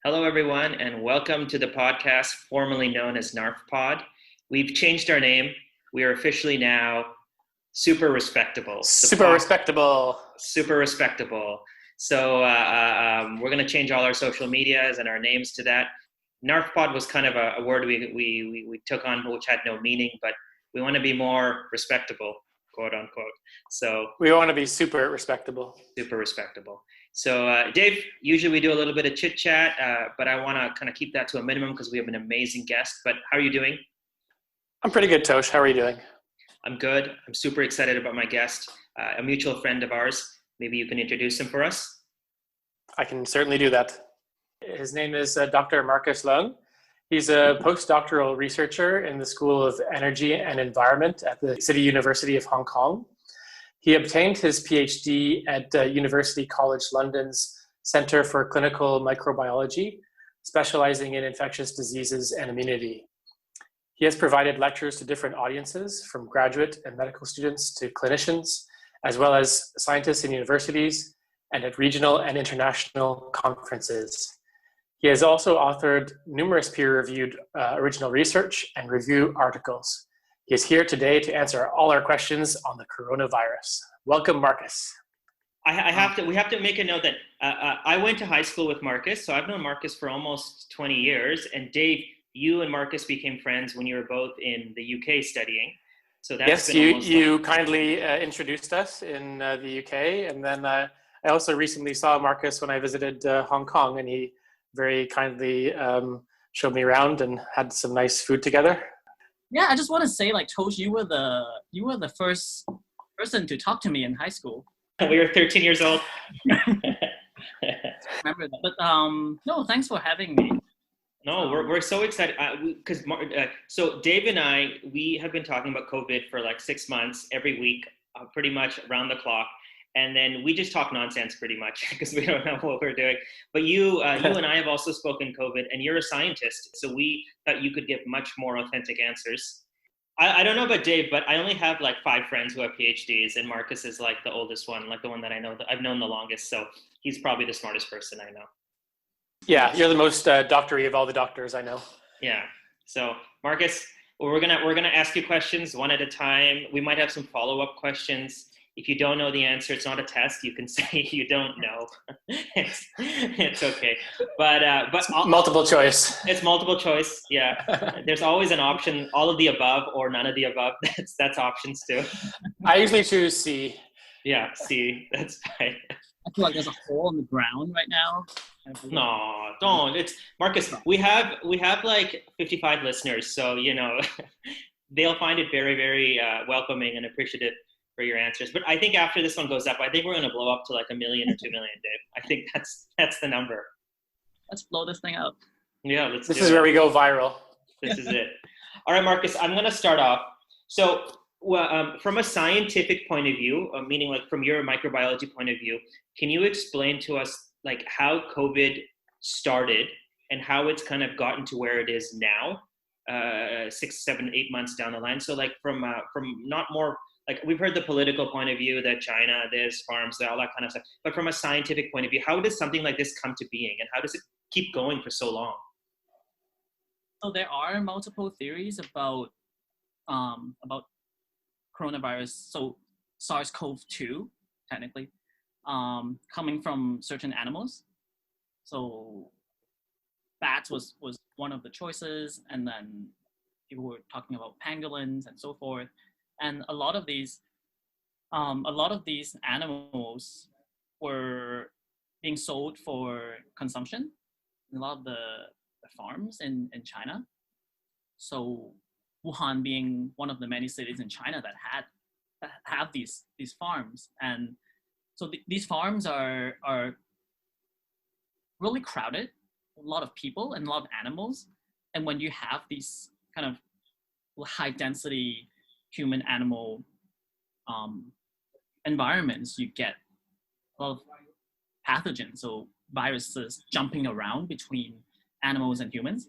Hello, everyone, and welcome to the podcast formerly known as nArfpod. We've changed our name. We are officially now Super Respectable. Super Respectable. Super Respectable. So we're going to change all our social medias and our names to that. nArfpod was kind of a word we took on which had no meaning, but we want to be more respectable, quote unquote. So we want to be super respectable. Super respectable. So Dave, usually we do a little bit of chit chat, but I want to kind of keep that to a minimum because we have an amazing guest. But how are you doing? I'm pretty good, Tosh. How are you doing? I'm good. I'm super excited about my guest, a mutual friend of ours. Maybe you can introduce him for us. I can certainly do that. His name is Dr. Marcus Leung. He's a postdoctoral researcher in the School of Energy and Environment at the City University of Hong Kong. He obtained his PhD at University College London's Centre for Clinical Microbiology, specializing in infectious diseases and immunity. He has provided lectures to different audiences, from graduate and medical students to clinicians, as well as scientists in universities and at regional and international conferences. He has also authored numerous peer-reviewed original research and review articles. He is here today to answer all our questions on the coronavirus. Welcome, Marcus. We have to make a note that I went to high school with Marcus, so I've known Marcus for almost 20 years. And Dave, you and Marcus became friends when you were both in the UK studying. So that's yes, you kindly introduced us in the UK, and then I also recently saw Marcus when I visited Hong Kong, and he very kindly showed me around and had some nice food together. Yeah, I just want to say, like, Tosh, you were the first person to talk to me in high school. We were 13 years old. Remember that? But no, thanks for having me. No, we're so excited because so Dave and I, we have been talking about COVID for like 6 months every week, pretty much around the clock. And then we just talk nonsense pretty much because we don't know what we're doing. But you and I have also spoken COVID, and you're a scientist. So we thought you could give much more authentic answers. I don't know about Dave, but I only have like 5 friends who have PhDs, and Marcus is like the oldest one, like the one that I know that I've known the longest. So he's probably the smartest person I know. Yeah, you're the most doctory of all the doctors I know. Yeah. So Marcus, we're gonna ask you questions one at a time. We might have some follow-up questions. If you don't know the answer, it's not a test. You can say you don't know. It's okay. But multiple choice. It's multiple choice. Yeah. There's always an option, all of the above or none of the above. That's options too. I usually choose C. Yeah, C. That's fine. I feel like there's a hole in the ground right now. No, don't. It's Marcus. We have like 55 listeners, so they'll find it very, very welcoming and appreciative for your answers. But I think after this one goes up, I think we're going to blow up to like 1 million or 2 million, Dave. I think that's the number. Let's blow this thing up. Yeah, This is where we go viral. This is it. All right, Marcus, I'm going to start off. So from a scientific point of view, meaning like from your microbiology point of view, can you explain to us like how COVID started and how it's kind of gotten to where it is now, 6, 7, 8 months down the line? So like from not more, like we've heard the political point of view that China, this, farms, all that kind of stuff. But from a scientific point of view, how does something like this come to being, and how does it keep going for so long? So there are multiple theories about coronavirus. So SARS-CoV-2, technically, coming from certain animals. So bats was one of the choices, and then people were talking about pangolins and so forth. And a lot of these animals were being sold for consumption in a lot of the farms in China. So Wuhan being one of the many cities in China that have these farms, and so these farms are really crowded, a lot of people and a lot of animals. And when you have these kind of high density human animal environments, you get a lot of pathogens, so viruses jumping around between animals and humans.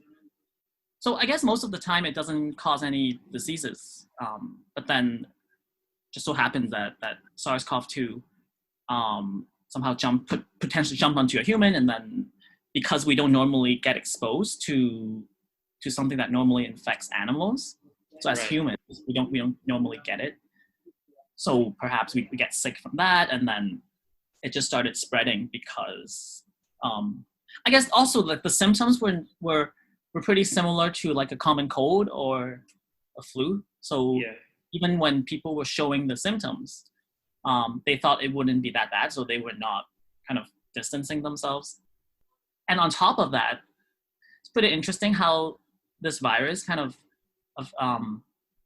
So I guess most of the time it doesn't cause any diseases, but then just so happens that SARS-CoV-2 somehow potentially jumped onto a human and then because we don't normally get exposed to something that normally infects animals. So as humans, we don't normally get it. So perhaps we get sick from that, and then it just started spreading because I guess also like the symptoms were pretty similar to like a common cold or a flu. So even when people were showing the symptoms, they thought it wouldn't be that bad, so they were not kind of distancing themselves. And on top of that, it's pretty interesting how this virus kind of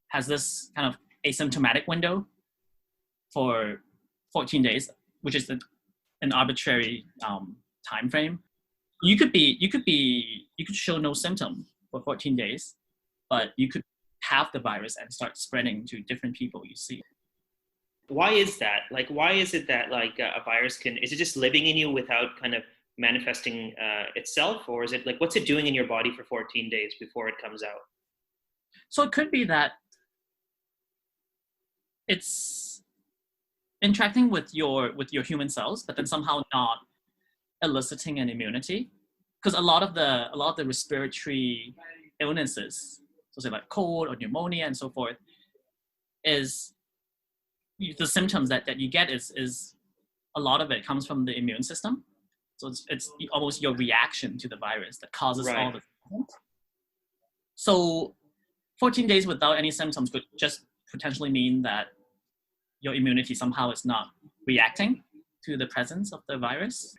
has this kind of asymptomatic window for 14 days, which is an arbitrary time frame. You could show no symptom for 14 days, but you could have the virus and start spreading to different people you see. Why is that? Like, why is it that like a virus is it just living in you without kind of manifesting itself, or is it like, what's it doing in your body for 14 days before it comes out? So it could be that it's interacting with your human cells, but then somehow not eliciting an immunity, because a lot of the respiratory illnesses, so say like cold or pneumonia and so forth, is the symptoms that you get is a lot of it comes from the immune system. So it's almost your reaction to the virus that causes all the symptoms. So 14 days without any symptoms could just potentially mean that your immunity somehow is not reacting to the presence of the virus.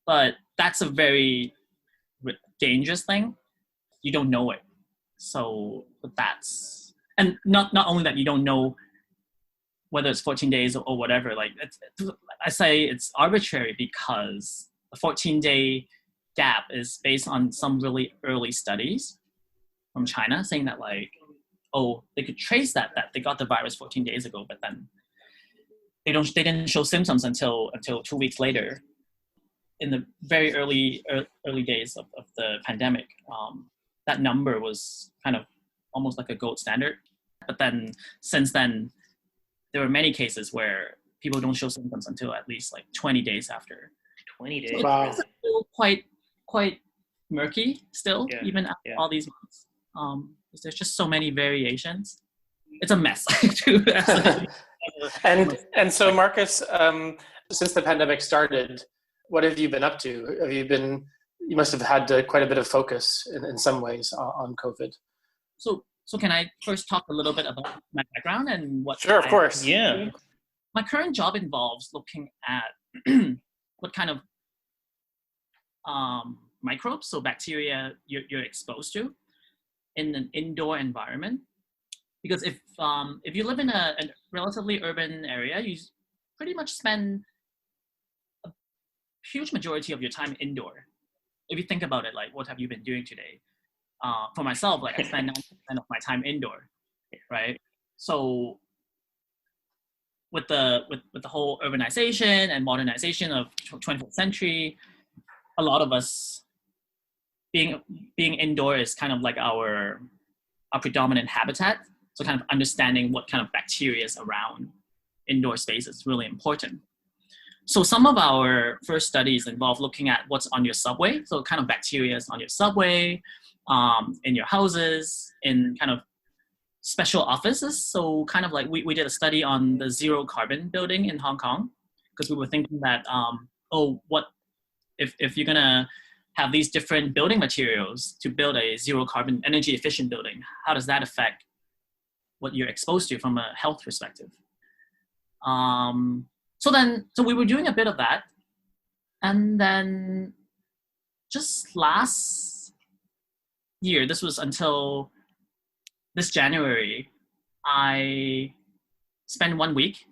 But that's a very dangerous thing. You don't know it. So that's, and not only that, you don't know whether it's 14 days or whatever. Like I say it's arbitrary because a 14-day gap is based on some really early studies from China saying that like, oh, they could trace that they got the virus 14 days ago, but then they didn't show symptoms until 2 weeks later, in the very early days of the pandemic. That number was kind of almost like a gold standard. But then since then, there were many cases where people don't show symptoms until at least like 20 days after. 20 days. Wow. It's still quite murky still, even after all these months. There's just so many variations. It's a mess. And so Marcus, since the pandemic started, what have you been up to? You must have had quite a bit of focus in some ways on COVID. So can I first talk a little bit about my background and what? Sure, of course. Yeah. My current job involves looking at what kind of microbes, so bacteria, you're exposed to in an indoor environment. Because if you live in a relatively urban area, you pretty much spend a huge majority of your time indoor. If you think about it, like, what have you been doing today? For myself, like I spend 90% of my time indoor, right? So with the whole urbanization and modernization of 21st century, a lot of us being indoor is kind of like our predominant habitat. So kind of understanding what kind of bacteria is around indoor space is really important. So some of our first studies involve looking at what's on your subway. So kind of bacteria is on your subway, in your houses, in kind of special offices. So kind of like we did a study on the zero carbon building in Hong Kong, because we were thinking that, what if you're gonna have these different building materials to build a zero carbon energy efficient building, how does that affect what you're exposed to from a health perspective? So we were doing a bit of that. And then just last year, this was until this January, I spent 1 week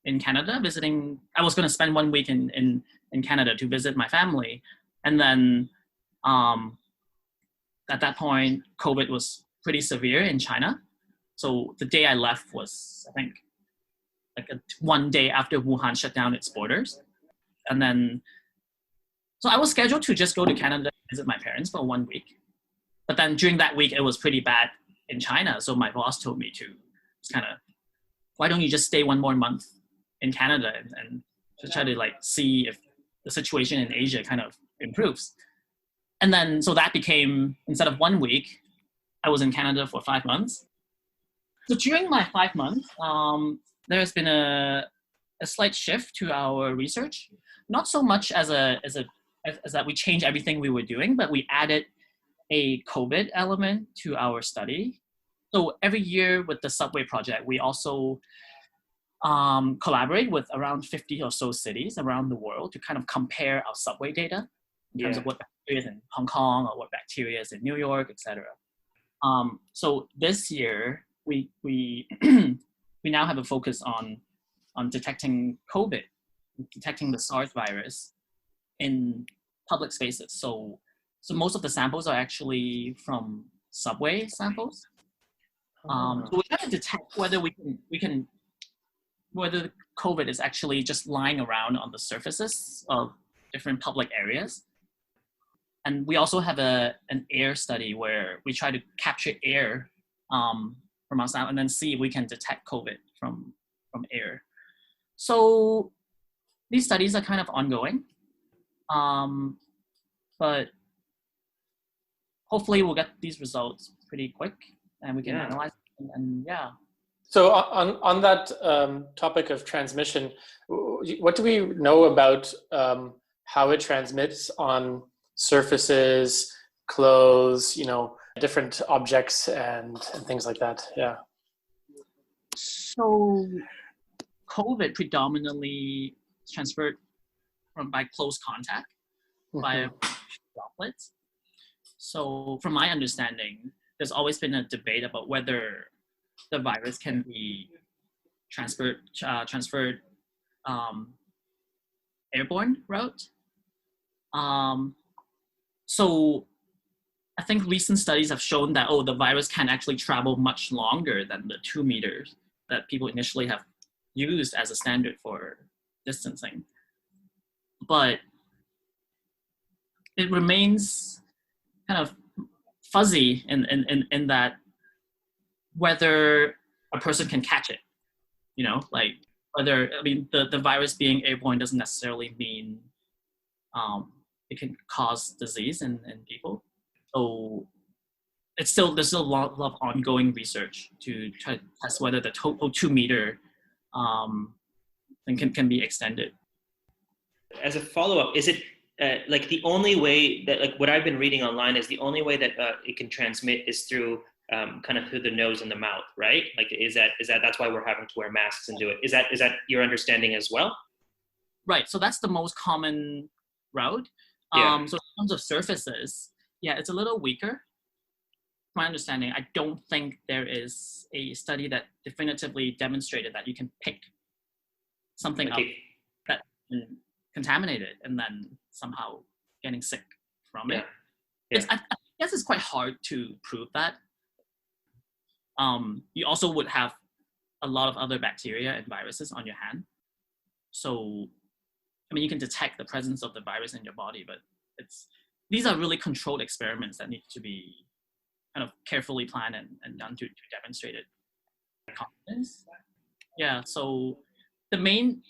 in Canada visiting. I was going to spend 1 week in Canada to visit my family. And then at that point, COVID was pretty severe in China. So the day I left was, I think, like 1 day after Wuhan shut down its borders. And then, so I was scheduled to just go to Canada and visit my parents for 1 week. But then during that week, it was pretty bad in China. So my boss told me to why don't you just stay 1 more month in Canada and to try to like see if the situation in Asia kind of improves. And then, so that became, instead of 1 week, I was in Canada for 5 months. So during my 5 months, there has been a slight shift to our research. Not so much as that we changed everything we were doing, but we added a COVID element to our study. So every year with the subway project, we also collaborate with around 50 or so cities around the world to kind of compare our subway data in terms of what bacteria is in Hong Kong or what bacteria is in New York, etc. So this year, we we now have a focus on detecting COVID, detecting the SARS virus in public spaces. So most of the samples are actually from subway samples. So we're trying to detect whether whether COVID is actually just lying around on the surfaces of different public areas. And we also have an air study where we try to capture air from our sample and then see if we can detect COVID from air. So these studies are kind of ongoing, but hopefully we'll get these results pretty quick and we can analyze them, and yeah. So on that topic of transmission, what do we know about how it transmits on surfaces, clothes, different objects and things like that? Yeah. So COVID predominantly is transferred by close contact, by droplets. So from my understanding, there's always been a debate about whether the virus can be transferred airborne route. So I think recent studies have shown that, the virus can actually travel much longer than the 2 meters that people initially have used as a standard for distancing. But it remains kind of fuzzy in that whether a person can catch it, the virus being airborne doesn't necessarily mean it can cause disease in people. So there's still a lot of ongoing research to try to test whether the total 2 meter thing can be extended. As a follow-up, is it the only way that, what I've been reading online is the only way that it can transmit is through kind of through the nose and the mouth, right? Is that that's why we're having to wear masks and do it? Is that your understanding as well? Right. So that's the most common route. Yeah. So in terms of surfaces, it's a little weaker. My understanding, I don't think there is a study that definitively demonstrated that you can pick something up that contaminated and then somehow getting sick from it. I guess it's quite hard to prove that. You also would have a lot of other bacteria and viruses on your hand. So, you can detect the presence of the virus in your body, but these are really controlled experiments that need to be kind of carefully planned and done to demonstrate it. Confidence. Yeah, so the main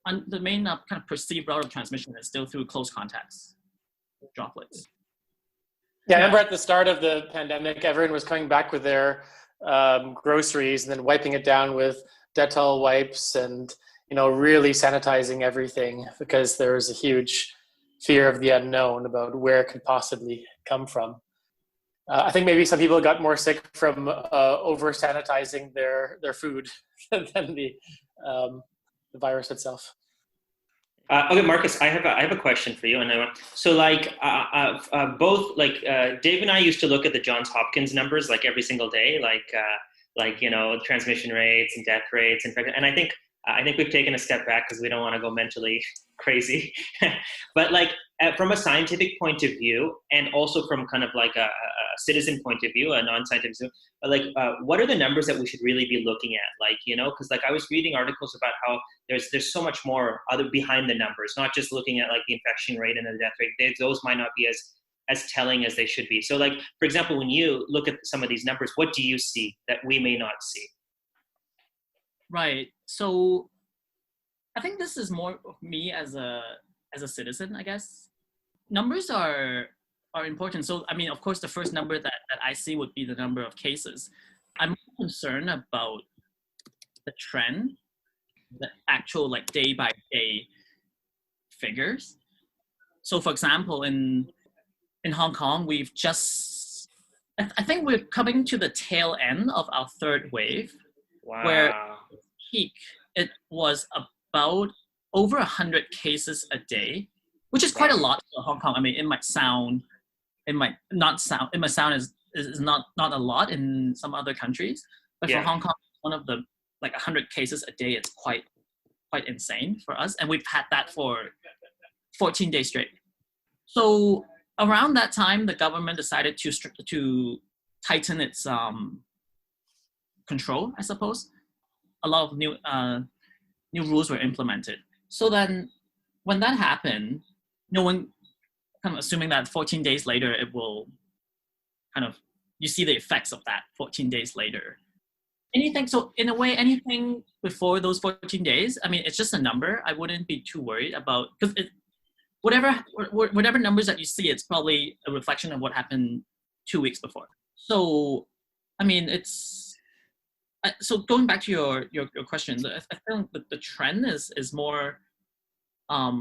kind of perceived route of transmission is still through close contacts, droplets. Yeah, I remember at the start of the pandemic, everyone was coming back with their groceries and then wiping it down with Dettol wipes and, really sanitizing everything because there was a huge fear of the unknown about where it could possibly come from. I think maybe some people got more sick from over sanitizing their food than the virus itself. Okay, Marcus, I have a question for you, and both Dave and I used to look at the Johns Hopkins numbers every single day, transmission rates and death rates, and I think we've taken a step back because we don't want to go mentally crazy. But from a scientific point of view, and also from kind of a citizen point of view, a non-scientific, what are the numbers that we should really be looking at? Because I was reading articles about how there's so much more other behind the numbers, not just looking at the infection rate and the death rate. Those might not be as telling as they should be. So for example, when you look at some of these numbers, what do you see that we may not see? Right. So I think this is more of me as a citizen, I guess. Numbers are are important. So, I mean, of course, the first number that I see would be the number of cases. I'm concerned about the trend, the actual like day by day figures. So, for example, in Hong Kong, we've just, I think we're coming to the tail end of our third wave, where peak, it was about over 100 cases a day, which is quite a lot for Hong Kong. I mean, it might sound is not a lot in some other countries, but for Hong Kong, one of the like 100 cases a day, it's quite insane for us, and we've had that for 14 days straight. So around that time, the government decided to tighten its control, I suppose. A lot of new rules were implemented. So then, when that happened, no one kind of assuming that 14 days later it will kind of, you see the effects of that 14 days later. So in a way, anything before those 14 days, I mean, it's just a number. I wouldn't be too worried about, because whatever numbers that you see, it's probably a reflection of what happened 2 weeks before. So, I mean, so going back to your question, I think the trend is more, I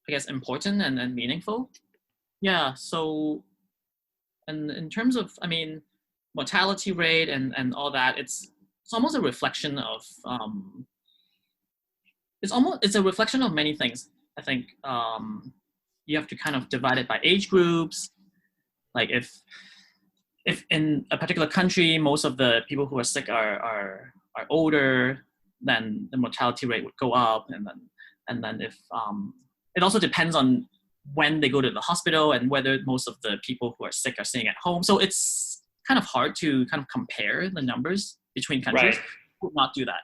guess, important and meaningful. Yeah. So, and in terms of, I mean, mortality rate and all that, it's almost a reflection of it's a reflection of many things. I think you have to kind of divide it by age groups. Like if in a particular country, most of the people who are sick are older, then the mortality rate would go up, and then if it also depends on when they go to the hospital and whether most of the people who are sick are staying at home. So it's kind of hard to kind of compare the numbers between countries. Right. I would not do that.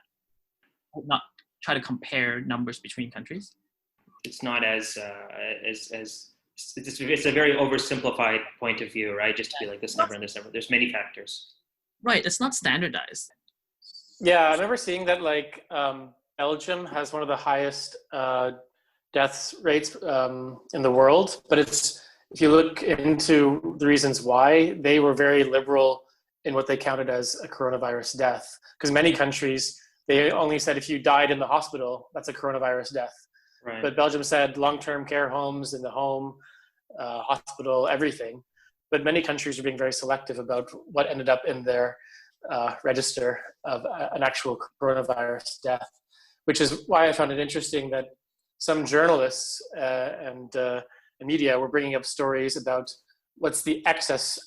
I would not try to compare numbers between countries. It's not as it's a very oversimplified point of view, right? Just to be like this number and this number. There's many factors. Right. It's not standardized. Yeah, I remember seeing that like Belgium has one of the highest death rates in the world, but if you look into the reasons why, they were very liberal in what they counted as a coronavirus death. Because many countries, they only said if you died in the hospital, that's a coronavirus death. Right. But Belgium said long-term care homes, in the home, hospital, everything. But many countries are being very selective about what ended up in their register of an actual coronavirus death, which is why I found it interesting that some journalists and media were bringing up stories about what's the excess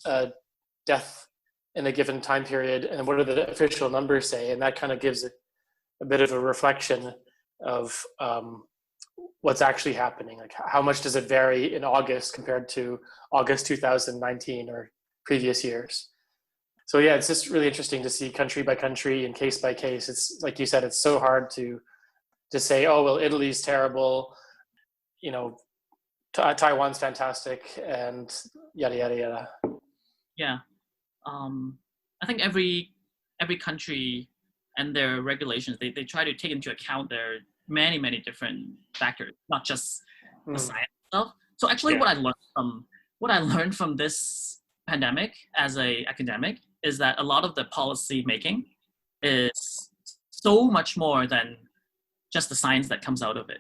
death in a given time period and what do the official numbers say, and that kind of gives it a bit of a reflection of what's actually happening. Like how much does it vary in August compared to August 2019 or previous years? So yeah, it's just really interesting to see country by country and case by case. It's like you said, it's so hard to say, oh, well, Italy's terrible, Taiwan's fantastic, and yada, yada, yada. Yeah. I think every country and their regulations, they try to take into account their many different factors, not just the science stuff. So actually what I learned from this pandemic as a academic is that a lot of the policy making is so much more than just the science that comes out of it.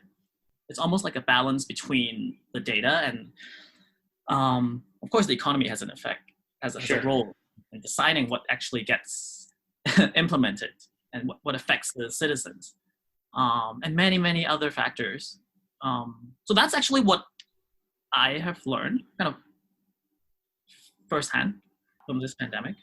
It's almost like a balance between the data and, of course, the economy has an effect, has a role in deciding what actually gets implemented and what affects the citizens, and many other factors. So that's actually what I have learned kind of firsthand from this pandemic.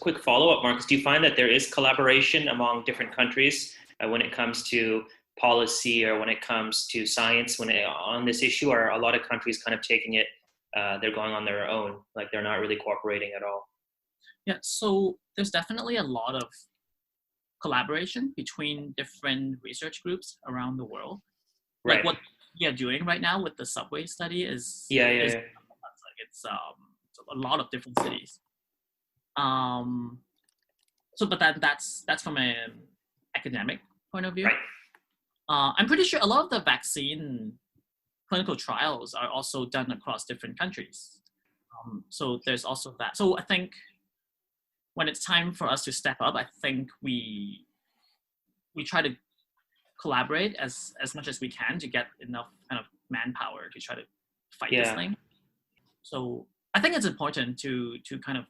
Quick follow-up, Marcus, do you find that there is collaboration among different countries when it comes to policy or when it comes to science on this issue? Are a lot of countries kind of taking it, they're going on their own, like they're not really cooperating at all? Yeah, so there's definitely a lot of collaboration between different research groups around the world. Right. Like what we are doing right now with the subway study is it's a lot of different cities. So, but that's from an academic point of view. Right. I'm pretty sure a lot of the vaccine clinical trials are also done across different countries. So there's also that. So I think when it's time for us to step up, I think we try to collaborate as much as we can to get enough kind of manpower to try to fight this thing. So I think it's important to kind of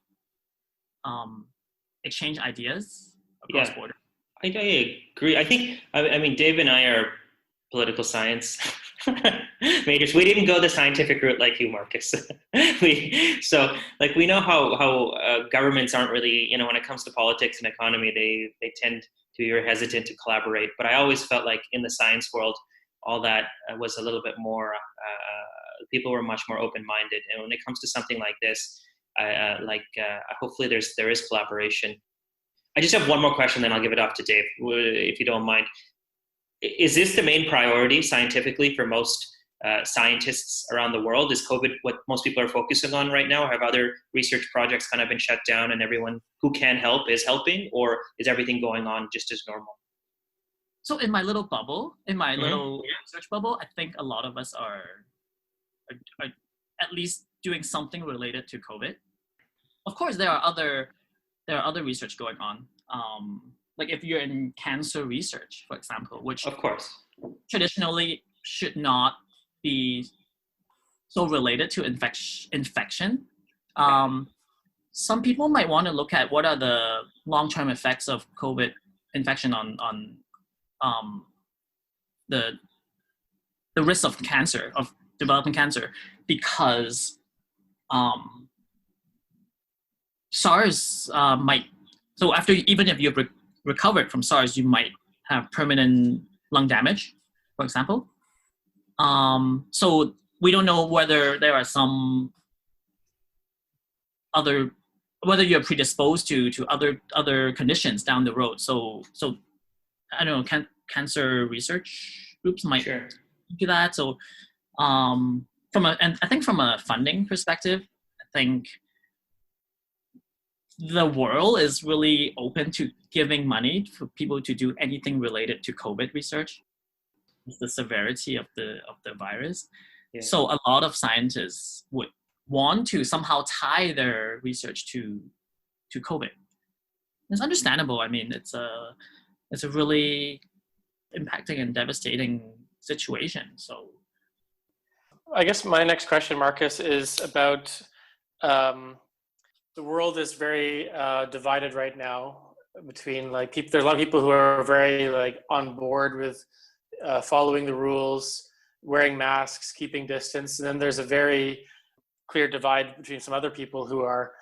exchange ideas across borders. I agree. I think, I mean, Dave and I are political science majors. We didn't go the scientific route like you, Marcus. We know how governments aren't really, when it comes to politics and economy, they tend to be hesitant to collaborate. But I always felt like in the science world, all that was a little bit more, people were much more open-minded. And when it comes to something like this, hopefully there is collaboration. I just have one more question, then I'll give it off to Dave, if you don't mind. Is this the main priority scientifically for most scientists around the world? Is COVID what most people are focusing on right now? Have other research projects kind of been shut down and everyone who can help is helping, or is everything going on just as normal? So in my little bubble, little research bubble, I think a lot of us are at least doing something related to COVID. Of course, there are other research going on. Like if you're in cancer research, for example, which of course traditionally should not be so related to infection. Some people might want to look at what are the long-term effects of COVID infection on the risk of cancer, of developing cancer, because SARS might, so after, even if you've recovered from SARS, you might have permanent lung damage, for example. So we don't know whether there are some whether you're predisposed to other conditions down the road. So I don't know, cancer research groups might do that. So I think from a funding perspective, I think the world is really open to giving money for people to do anything related to COVID research. It's the severity of the virus. Yeah. So a lot of scientists would want to somehow tie their research to COVID. It's understandable. I mean, it's a really impacting and devastating situation. So I guess my next question, Marcus, is about the world is very divided right now between people. There are a lot of people who are very on board with following the rules, wearing masks, keeping distance, and then there's a very clear divide between some other people who are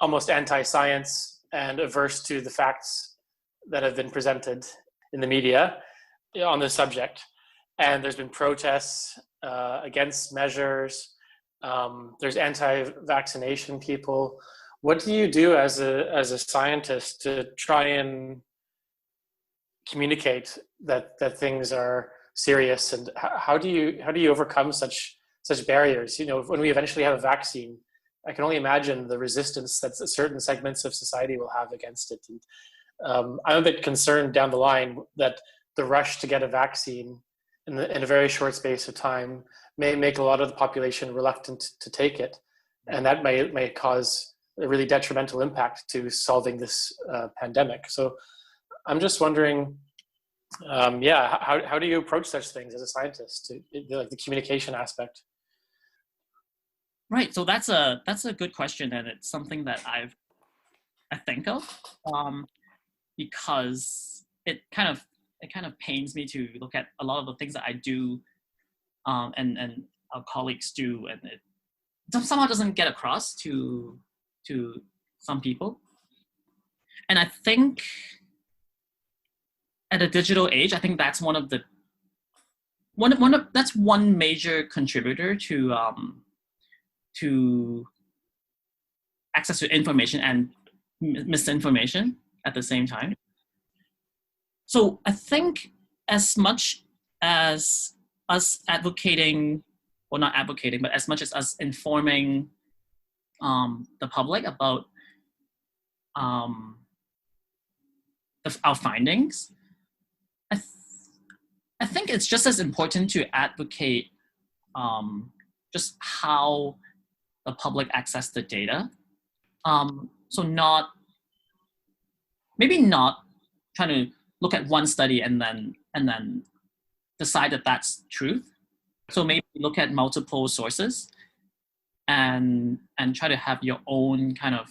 almost anti-science and averse to the facts that have been presented in the media on this subject. And there's been protests against measures. There's anti-vaccination people. What do you do as a scientist to try and communicate that things are serious, and how do you overcome such barriers? When we eventually have a vaccine, I can only imagine the resistance that certain segments of society will have against it. And I'm a bit concerned down the line that the rush to get a vaccine in a very short space of time may make a lot of the population reluctant to take it, and that may cause a really detrimental impact to solving this pandemic. So I'm just wondering, how do you approach such things as a scientist, the communication aspect? Right. So that's a good question, and it's something that I think of because it kind of pains me to look at a lot of the things that I do and our colleagues do, and it somehow doesn't get across to some people. And I think at a digital age, I think that's that's one major contributor to access to information and misinformation at the same time. So I think as much as us advocating, or not advocating, but as much as us informing the public about our findings, I think it's just as important to advocate just how the public access the data. So maybe not trying to look at one study and then decide that that's truth. So maybe look at multiple sources and try to have your own kind of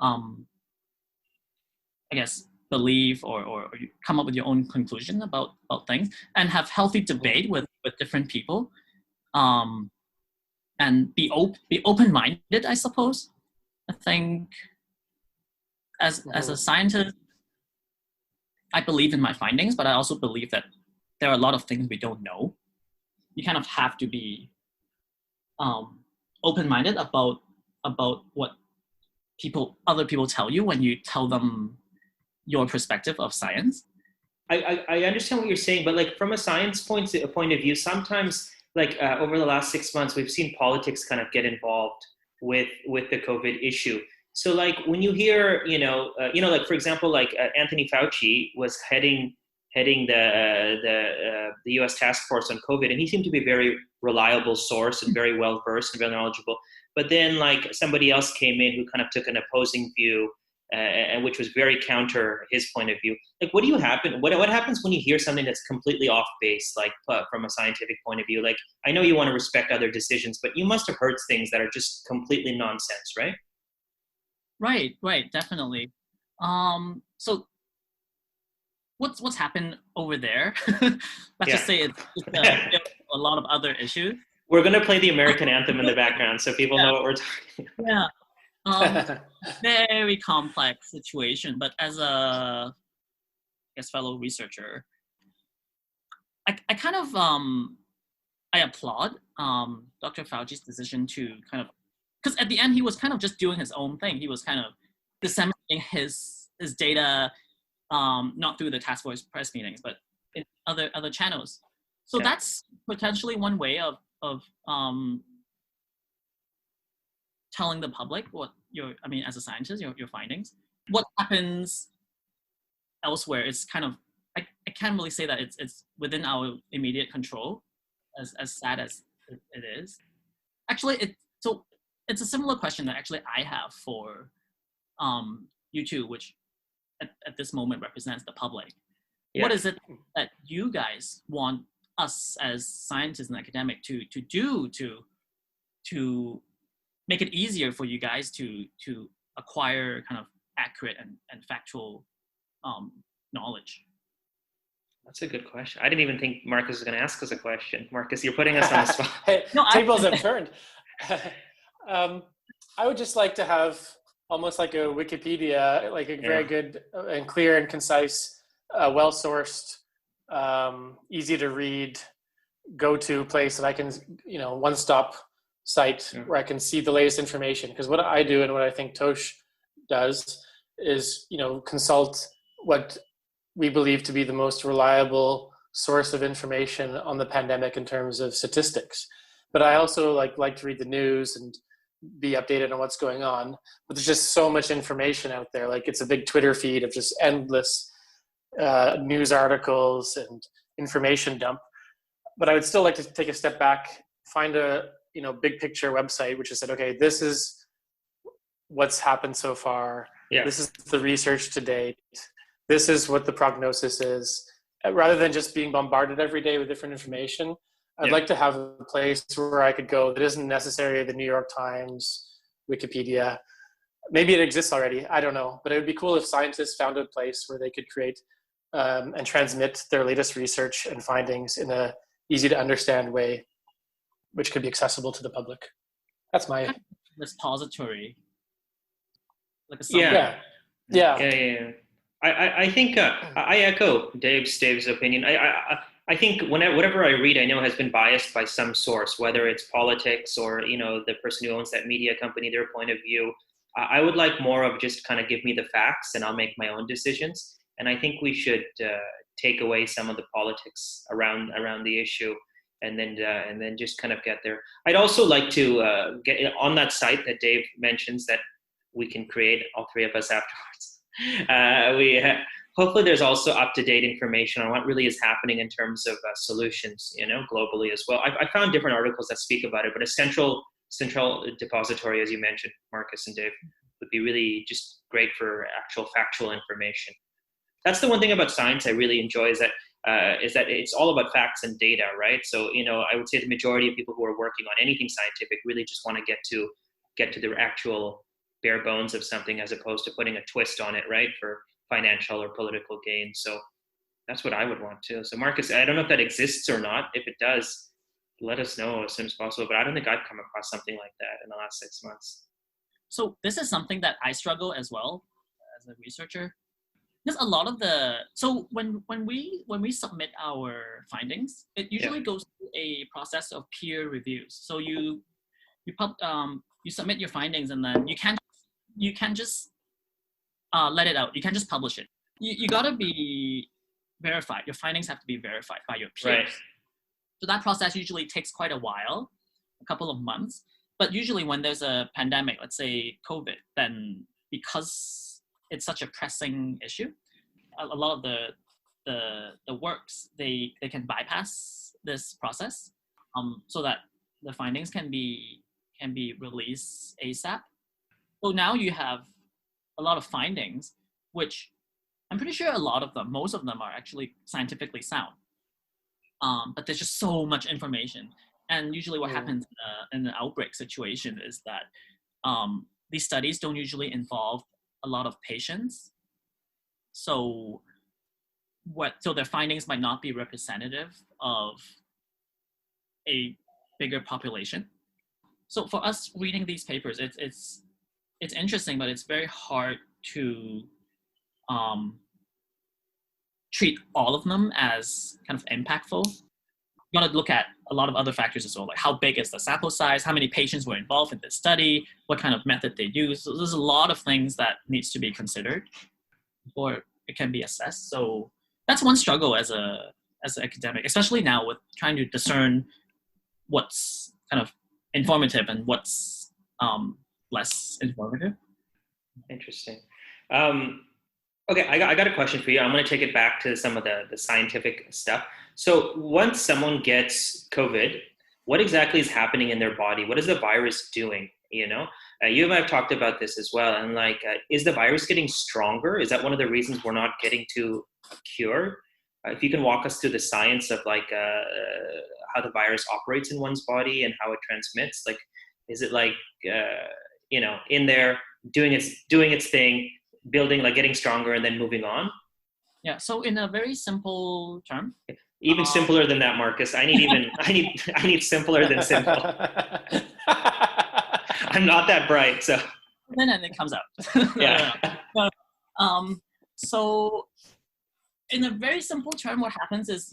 I guess belief or you come up with your own conclusion about things, and have healthy debate with different people, and be open-minded, I suppose. I think as a scientist, I believe in my findings, but I also believe that there are a lot of things we don't know. You kind of have to be open-minded about what other people tell you when you tell them your perspective of science. I understand what you're saying, but like from a science point of view, sometimes like over the last 6 months, we've seen politics kind of get involved with the COVID issue. So like when you hear, like for example, like Anthony Fauci was heading the U.S. task force on COVID, and he seemed to be a very reliable source and very well versed and very knowledgeable. But then like somebody else came in who kind of took an opposing view, and which was very counter his point of view. Like, what happens when you hear something that's completely off base, like from a scientific point of view? Like, I know you want to respect other decisions, but you must have heard things that are just completely nonsense, right? Right, definitely. So what's happened over there? Let's just say it's a lot of other issues. We're going to play the American anthem in the background so people know what we're talking about. Yeah. Very complex situation, but as a fellow researcher, I kind of I applaud Dr. Fauci's decision to kind of, because at the end he was kind of just doing his own thing. He was kind of disseminating his data, not through the task force press meetings, but in other channels. So that's potentially one way of telling the public what as a scientist, your findings. What happens elsewhere is kind of, I can't really say that it's within our immediate control, as sad as it is. Actually, it's a similar question that actually I have for you two, which at this moment represents the public. Yeah. What is it that you guys want us as scientists and academic to do to make it easier for you guys to acquire kind of accurate and factual knowledge? That's a good question. I didn't even think Marcus was going to ask us a question. Marcus, you're putting us on the spot. Hey, tables have turned. I would just like to have almost like a Wikipedia, like a very good and clear and concise, well-sourced, easy to read, go-to place that I can, one-stop site where I can see the latest information. Because what I do and what I think Tosh does is, consult what we believe to be the most reliable source of information on the pandemic in terms of statistics. But I also like to read the news and be updated on what's going on. But there's just so much information out there. Like, it's a big Twitter feed of just endless news articles and information dump. But I would still like to take a step back, find a big picture website which has said, okay, this is what's happened so far. Yeah. This is the research to date. This is what the prognosis is. Rather than just being bombarded every day with different information, I'd like to have a place where I could go that isn't necessarily the New York Times, Wikipedia. Maybe it exists already, I don't know. But it would be cool if scientists found a place where they could create and transmit their latest research and findings in a easy to understand way, which could be accessible to the public. That's my repository. Like a Yeah. I think I echo Dave's opinion. I think whatever I read, I know has been biased by some source, whether it's politics or the person who owns that media company, their point of view. I would like more of just kind of give me the facts and I'll make my own decisions. And I think we should take away some of the politics around the issue, and then just kind of get there. I'd also like to get on that site that Dave mentions that we can create, all three of us afterwards. hopefully there's also up-to-date information on what really is happening in terms of solutions, globally as well. I found different articles that speak about it, but a central depository, as you mentioned, Marcus and Dave, would be really just great for actual factual information. That's the one thing about science I really enjoy, is that it's all about facts and data, right? So, I would say the majority of people who are working on anything scientific really just want to get to the actual bare bones of something, as opposed to putting a twist on it, right, for financial or political gain. So that's what I would want to. So Marcus, I don't know if that exists or not. If it does, let us know as soon as possible. But I don't think I've come across something like that in the last 6 months. So this is something that I struggle as well as a researcher. Because a lot of when we submit our findings, it usually goes through a process of peer reviews. So you submit your findings, and then you can't just let it out. You can't just publish it. You gotta be verified. Your findings have to be verified by your peers. Right. So that process usually takes quite a while, a couple of months. But usually when there's a pandemic, let's say COVID, then because it's such a pressing issue, a lot of the works, they can bypass this process, so that the findings can be released ASAP. So now you have a lot of findings, which I'm pretty sure most of them are actually scientifically sound. But there's just so much information. And usually what happens in an outbreak situation is that these studies don't usually involve a lot of patients. So their findings might not be representative of a bigger population. So for us reading these papers, it's interesting, but it's very hard to treat all of them as kind of impactful. You got to look at a lot of other factors as well, like how big is the sample size, how many patients were involved in this study, what kind of method they use. So there's a lot of things that needs to be considered before it can be assessed. So that's one struggle as an academic, especially now with trying to discern what's kind of informative and what's less informative. Interesting. Okay, I got a question for you. I'm going to take it back to some of the scientific stuff. So once someone gets COVID, what exactly is happening in their body? What is the virus doing? You and I have talked about this as well. And is the virus getting stronger? Is that one of the reasons we're not getting to a cure? If you can walk us through the science of how the virus operates in one's body and how it transmits. Is it in there doing its thing, building, getting stronger and then moving on? Yeah. So in a very simple term. Even simpler than that, Marcus. I need simpler than simple. I'm not that bright, so. Then it comes out. Yeah. So in a very simple term, what happens is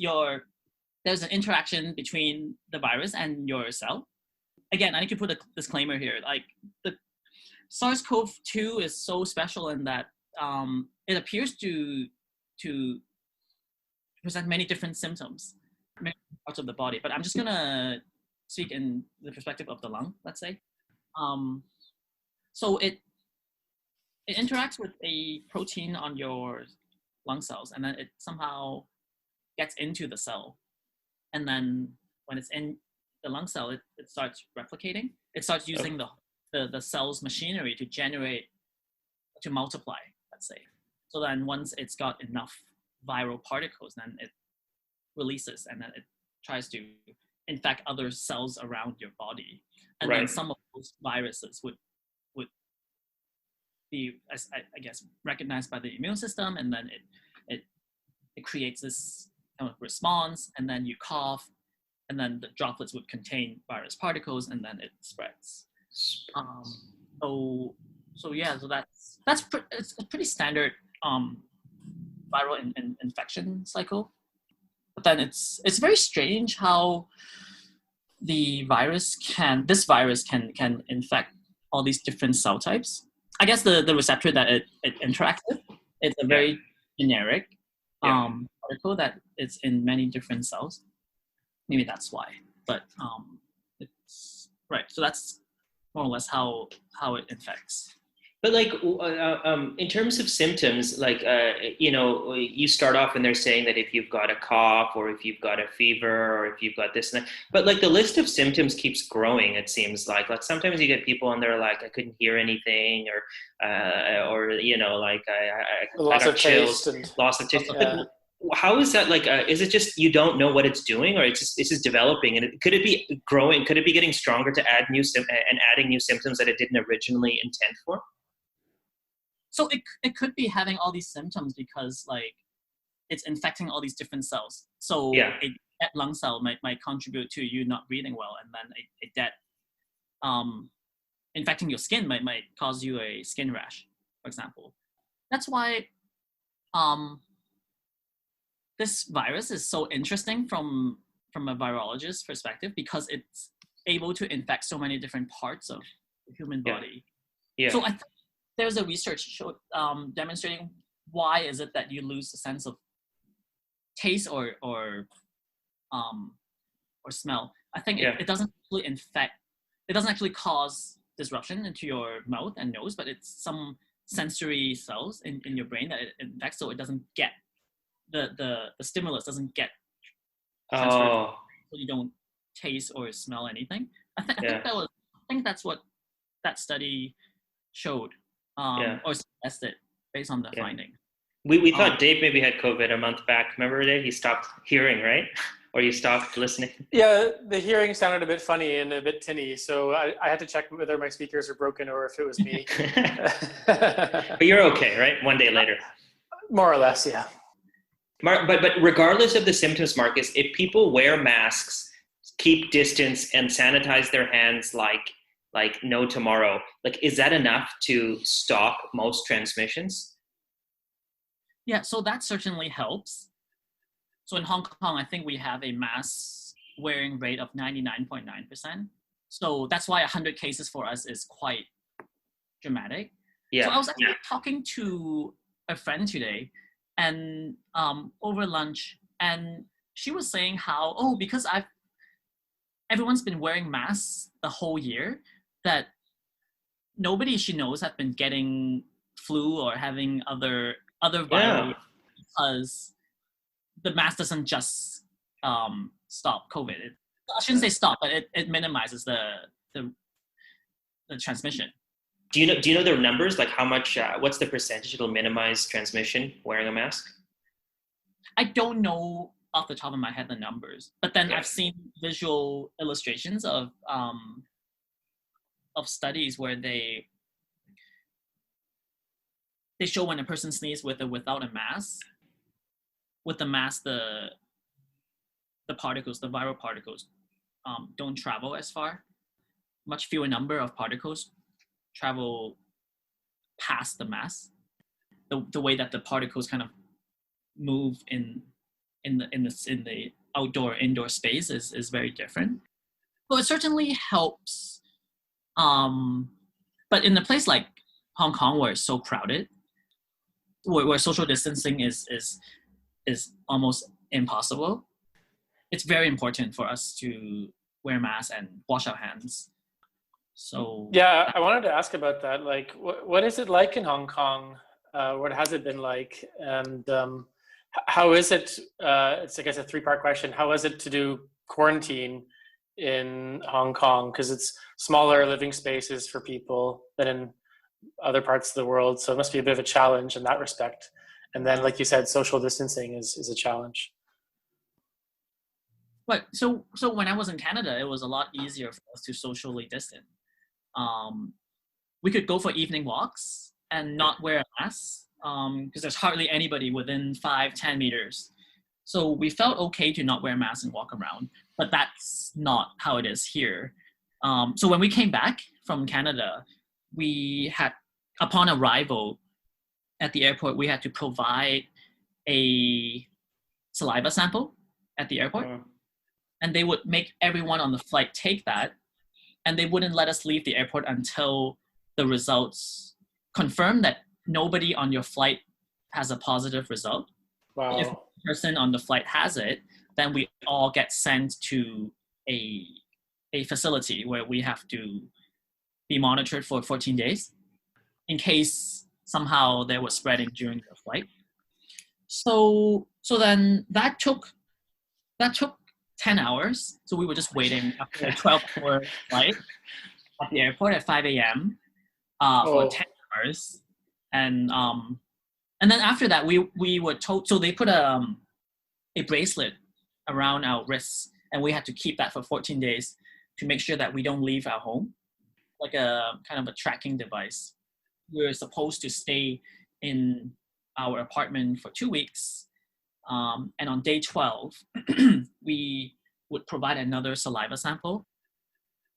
there's an interaction between the virus and your cell. Again, I need to put a disclaimer here. The SARS-CoV-2 is so special in that it appears to present many different symptoms, many parts of the body. But I'm just gonna speak in the perspective of the lung, let's say. So it interacts with a protein on your lung cells, and then it somehow gets into the cell. And then when it's in the lung cell, it starts replicating. It starts using the cell's machinery to multiply, let's say. So then once it's got enough viral particles, then it releases, and then it tries to infect other cells around your body. And then some of those viruses would be, I guess, recognized by the immune system, and then it creates this kind of response, and then you cough, and then the droplets would contain virus particles, and then it spreads. So it's a pretty standard viral infection cycle. But then it's very strange how this virus can infect all these different cell types. I guess the receptor that it interacts with, it's a very generic particle that is in many different cells. Maybe that's why. But it's right. So that's more or less how it infects. But like, in terms of symptoms, like, you start off and they're saying that if you've got a cough or if you've got a fever or if you've got this and that, but like the list of symptoms keeps growing. It seems like sometimes you get people and they're like, I couldn't hear anything, or like I Loss got of chills, taste and loss of taste. yeah. But how is that like? Is it just you don't know what it's doing, or it's just developing? And could it be growing? Could it be getting stronger to add and adding new symptoms that it didn't originally intend for? So it could be having all these symptoms because like it's infecting all these different cells. So Yeah. that lung cell might contribute to you not breathing well, and then that infecting your skin might cause you a skin rash, for example. That's why this virus is so interesting from a virologist's perspective, because it's able to infect so many different parts of the human body. Yeah. So I think there's a research demonstrating why is it that you lose the sense of taste or smell. I think it doesn't actually infect. It doesn't actually cause disruption into your mouth and nose, but it's some sensory cells in your brain that it infects, so it doesn't get the stimulus doesn't get transferred, so you don't taste or smell anything. I think that's what that study showed, or suggested based on the finding. We thought Dave maybe had COVID a month back. Remember, Dave? He stopped hearing, right? Or you stopped listening? Yeah, the hearing sounded a bit funny and a bit tinny, so I had to check whether my speakers were broken or if it was me. But you're okay, right? One day later. More or less, yeah. But regardless of the symptoms, Marcus, if people wear masks, keep distance, and sanitize their hands like no tomorrow, like, is that enough to stop most transmissions? Yeah, so that certainly helps. So in Hong Kong, I think we have a mask wearing rate of 99.9%. So that's why 100 cases for us is quite dramatic. Yeah. So I was actually talking to a friend today, and over lunch, and she was saying how, because everyone's been wearing masks the whole year, that nobody she knows have been getting flu or having other viral, because the mask doesn't just stop COVID. I shouldn't say stop, but it minimizes the transmission. Do you know the numbers? Like how much? What's the percentage it'll minimize transmission wearing a mask? I don't know off the top of my head the numbers, but then I've seen visual illustrations of studies where they show when a person sneezes with or without a mask. With the mask, the particles, the viral particles, don't travel as far. Much fewer number of particles travel past the mask. The way that the particles kind of move in the indoor space is very different. So it certainly helps. But in a place like Hong Kong, where it's so crowded, where social distancing is almost impossible, it's very important for us to wear masks and wash our hands. So yeah, I wanted to ask about that. Like, what is it like in Hong Kong? What has it been like? And how is it? It's, I guess, a three-part question. How is it to do quarantine in Hong Kong? Because it's smaller living spaces for people than in other parts of the world. So it must be a bit of a challenge in that respect. And then, like you said, social distancing is a challenge. But so when I was in Canada, it was a lot easier for us to socially distance. We could go for evening walks and not wear a mask because there's hardly anybody within 5-10 meters. So we felt okay to not wear a mask and walk around, but that's not how it is here. So when we came back from Canada, we had, upon arrival at the airport, we had to provide a saliva sample at the airport. And they would make everyone on the flight take that, and they wouldn't let us leave the airport until the results confirm that nobody on your flight has a positive result. Wow. If a person on the flight has it, then we all get sent to a facility where we have to be monitored for 14 days. in case somehow there was spreading during the flight. So then that took 10 hours. So we were just waiting after a 12-hour flight at the airport at 5 a.m. For 10 hours. And then after that, we were told, so they put a bracelet around our wrists, and we had to keep that for 14 days to make sure that we don't leave our home, like a kind of a tracking device. We were supposed to stay in our apartment for 2 weeks. And on day 12, we would provide another saliva sample.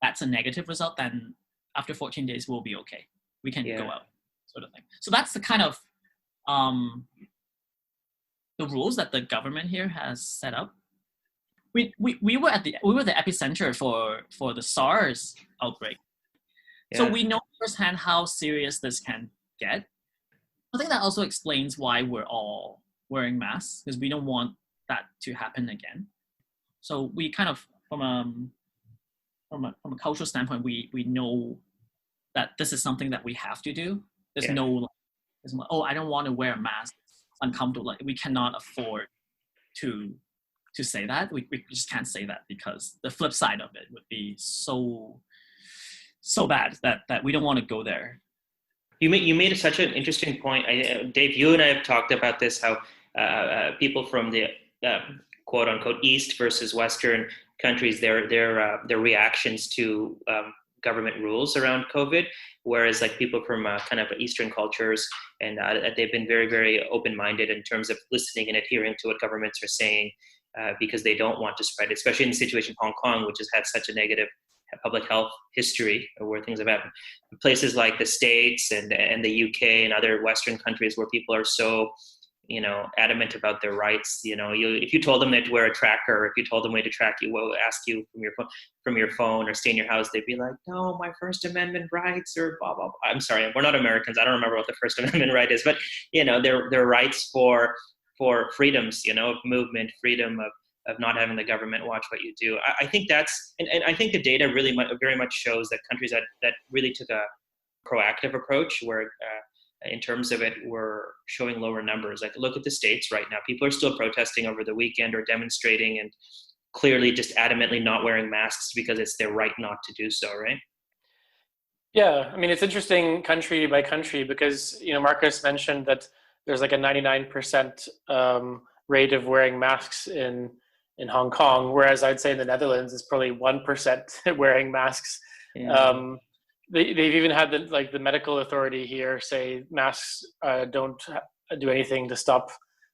That's a negative result, then after 14 days, we'll be okay. We can go out, sort of thing. So that's the kind of the rules that the government here has set up. We were the epicenter for the SARS outbreak. Yeah. So we know firsthand how serious this can get. I think that also explains why we're all wearing masks, because we don't want that to happen again. So we kind of, from a cultural standpoint, we know that this is something that we have to do. There's I don't want to wear a mask. It's uncomfortable. Like, we cannot afford to say that. We just can't say that, because the flip side of it would be so bad that we don't want to go there. You made such an interesting point. Dave, you and I have talked about this, how people from the quote unquote East versus Western countries, their reactions to government rules around COVID, whereas like people from kind of Eastern cultures, and they've been very, very open-minded in terms of listening and adhering to what governments are saying, because they don't want to spread, especially in the situation of Hong Kong, which has had such a negative public health history, where things have happened. Places like the States and the UK and other Western countries where people are so, adamant about their rights. If you told them they had to wear a tracker, or if you told them way to track you, will ask you from your phone or stay in your house, they'd be like, no, my First Amendment rights, or blah, blah, blah. I'm sorry, we're not Americans. I don't remember what the First Amendment right is, but, their rights for freedoms, of movement, freedom of not having the government watch what you do. I think that's, and I think the data really very much shows that countries that really took a proactive approach, where in terms of it, were showing lower numbers. Like, look at the States right now. People are still protesting over the weekend or demonstrating, and clearly just adamantly not wearing masks because it's their right not to do so, right? Yeah, I mean, it's interesting country by country, because, Marcus mentioned that there's like a 99% rate of wearing masks in Hong Kong, whereas I'd say in the Netherlands it's probably 1% wearing masks. Yeah. They've even had the medical authority here say masks don't do anything to stop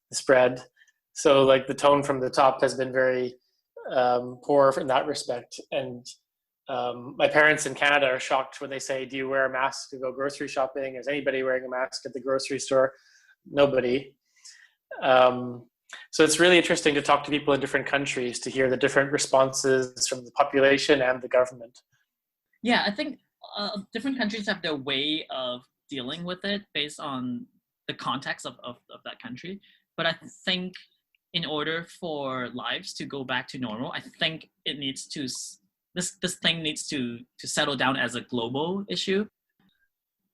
the spread. So like the tone from the top has been very poor in that respect. And my parents in Canada are shocked when they say, do you wear a mask to go grocery shopping? Is anybody wearing a mask at the grocery store? Nobody. So it's really interesting to talk to people in different countries to hear the different responses from the population and the government. Yeah, I think different countries have their way of dealing with it based on the context of that country. But I think in order for lives to go back to normal, I think it needs to, this thing needs to settle down as a global issue.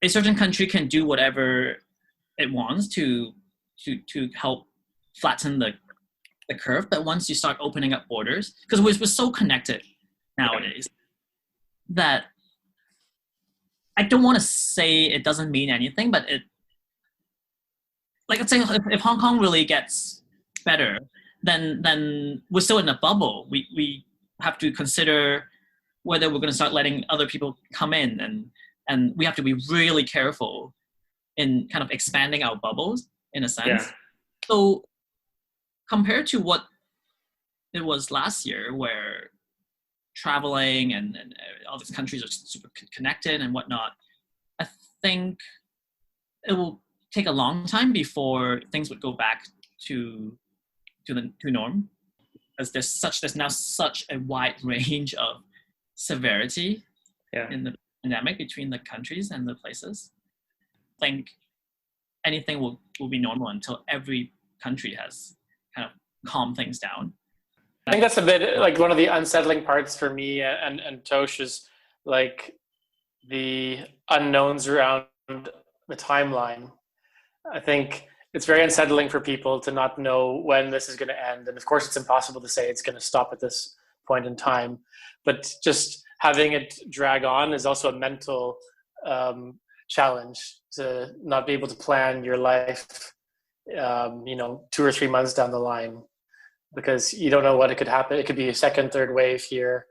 A certain country can do whatever it wants to help flatten the curve, but once you start opening up borders, because we're so connected nowadays that I don't want to say it doesn't mean anything, but it, like, let's say if Hong Kong really gets better, then we're still in a bubble. We have to consider whether we're going to start letting other people come in, and we have to be really careful in kind of expanding our bubbles in a sense. Yeah. So compared to what it was last year, where traveling and all these countries are super connected and whatnot, I think it will take a long time before things would go back to norm, as there's now such a wide range of severity in the pandemic between the countries and the places. I think anything will be normal until every country has kind of calmed things down. I think that's a bit like one of the unsettling parts for me and Tosh is like the unknowns around the timeline. I think it's very unsettling for people to not know when this is going to end. And of course, it's impossible to say it's going to stop at this point in time. But just having it drag on is also a mental challenge, to not be able to plan your life, 2 or 3 months down the line, because you don't know what it could happen. It could be a second, third wave here,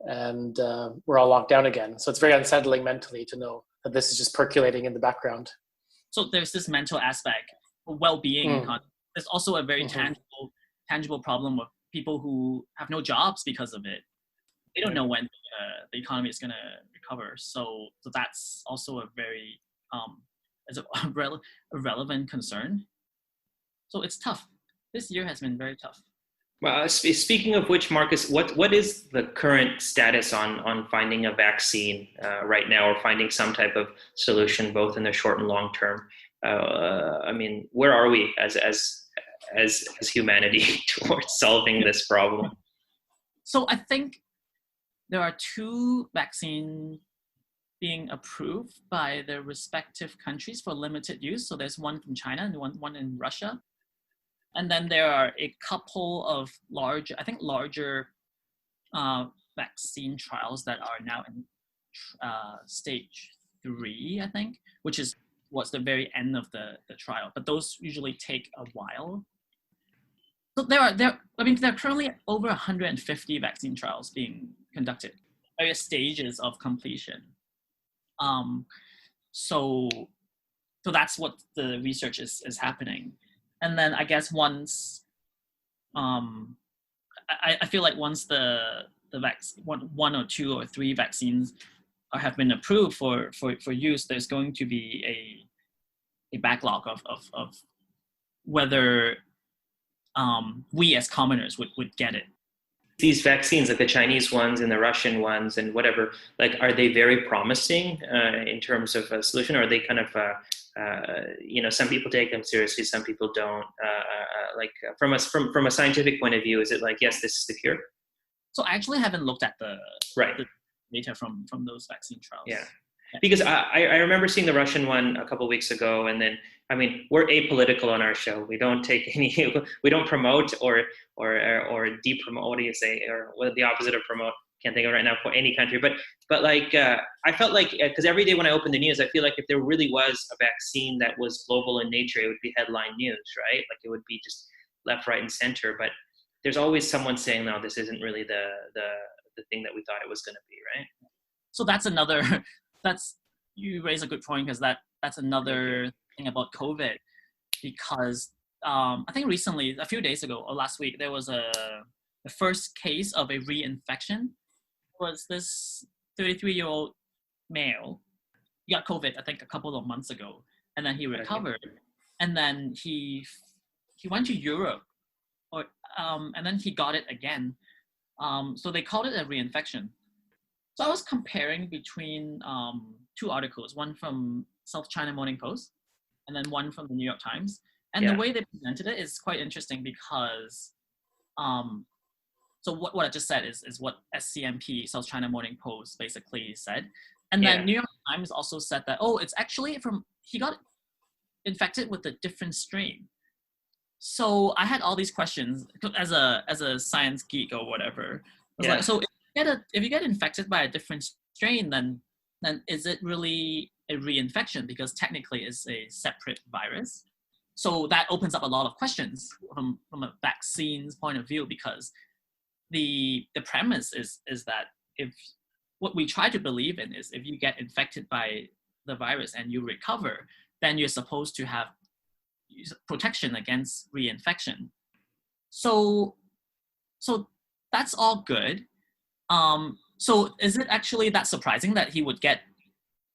and we're all locked down again. So it's very unsettling mentally to know that this is just percolating in the background. So there's this mental aspect, well-being. There's also a very tangible problem with people who have no jobs because of it. They don't know when the economy is going to recover. So that's also a very relevant concern. So it's tough. This year has been very tough. Well, speaking of which, Marcus, what is the current status on finding a vaccine right now, or finding some type of solution, both in the short and long term? I mean, where are we as humanity towards solving this problem? So I think there are 2 vaccines being approved by their respective countries for limited use. So there's one from China and one in Russia. And then there are a couple of larger vaccine trials that are now in stage 3, I think, which is what's the very end of the trial. But those usually take a while. So there are currently over 150 vaccine trials being conducted, various stages of completion. So that's what the research is happening. And then I guess once, I feel like once the one or 2 or 3 vaccines have been approved for use, there's going to be a backlog of whether we as commoners would get it. These vaccines, like the Chinese ones and the Russian ones and whatever, like, are they very promising in terms of a solution? Or are they kind of, some people take them seriously, some people don't. From a scientific point of view, is it like, yes, this is the cure? So I actually haven't looked at the data from those vaccine trials. Yeah. Because I remember seeing the Russian one a couple of weeks ago, and then, I mean, we're apolitical on our show. We don't take we don't promote or de-promote. What do you say? Or the opposite of promote? Can't think of it right now for any country. But like, I felt like, because every day when I open the news, I feel like if there really was a vaccine that was global in nature, it would be headline news, right? Like, it would be just left, right, and center. But there's always someone saying, no, this isn't really the thing that we thought it was going to be, right? So that's you raise a good point, because that's another thing about COVID, because I think recently, a few days ago or last week, there was the first case of a reinfection. Was this 33-year-old male? He got COVID, I think, a couple of months ago, and then he recovered, and then he went to Europe, and then he got it again. So they called it a reinfection. So I was comparing between 2 articles, one from South China Morning Post and then one from the New York Times. And the way they presented it is quite interesting, because so what I just said is what SCMP, South China Morning Post, basically said. And then New York Times also said that, it's actually he got infected with a different strain. So I had all these questions as a science geek or whatever. I was like, so if you get infected by a different strain, then is it really a reinfection? Because technically it's a separate virus. So that opens up a lot of questions from a vaccine's point of view, because the premise is that if what we try to believe in is if you get infected by the virus and you recover, then you're supposed to have protection against reinfection. So that's all good. So is it actually that surprising that he would get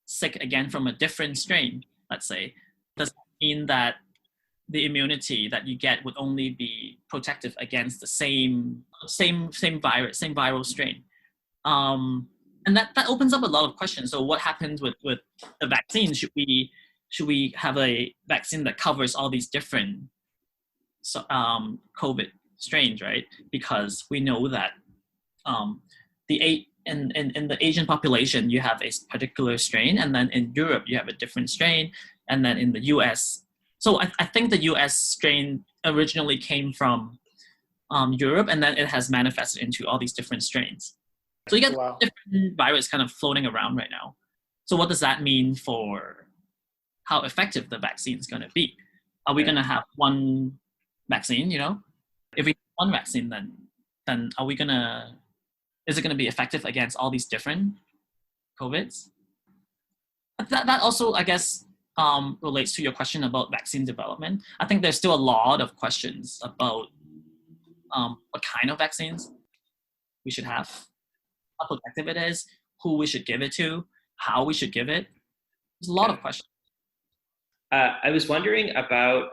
sick again from a different strain, let's say? Does that mean that the immunity that you get would only be protective against the same virus, same viral strain? And that opens up a lot of questions. So what happens with the vaccine? Should we have a vaccine that covers all these different COVID strains, right? Because we know that in the Asian population, you have a particular strain, and then in Europe, you have a different strain, and then in the US. So I think the US strain originally came from Europe, and then it has manifested into all these different strains. So you get different virus kind of floating around right now. So what does that mean for how effective the vaccine is going to be? Are we going to have one vaccine, If we have one vaccine, then are we going to, is it going to be effective against all these different COVIDs? That also, I guess, relates to your question about vaccine development. I think there's still a lot of questions about what kind of vaccines we should have, how protective it is, who we should give it to, how we should give it. There's a lot of questions. I was wondering about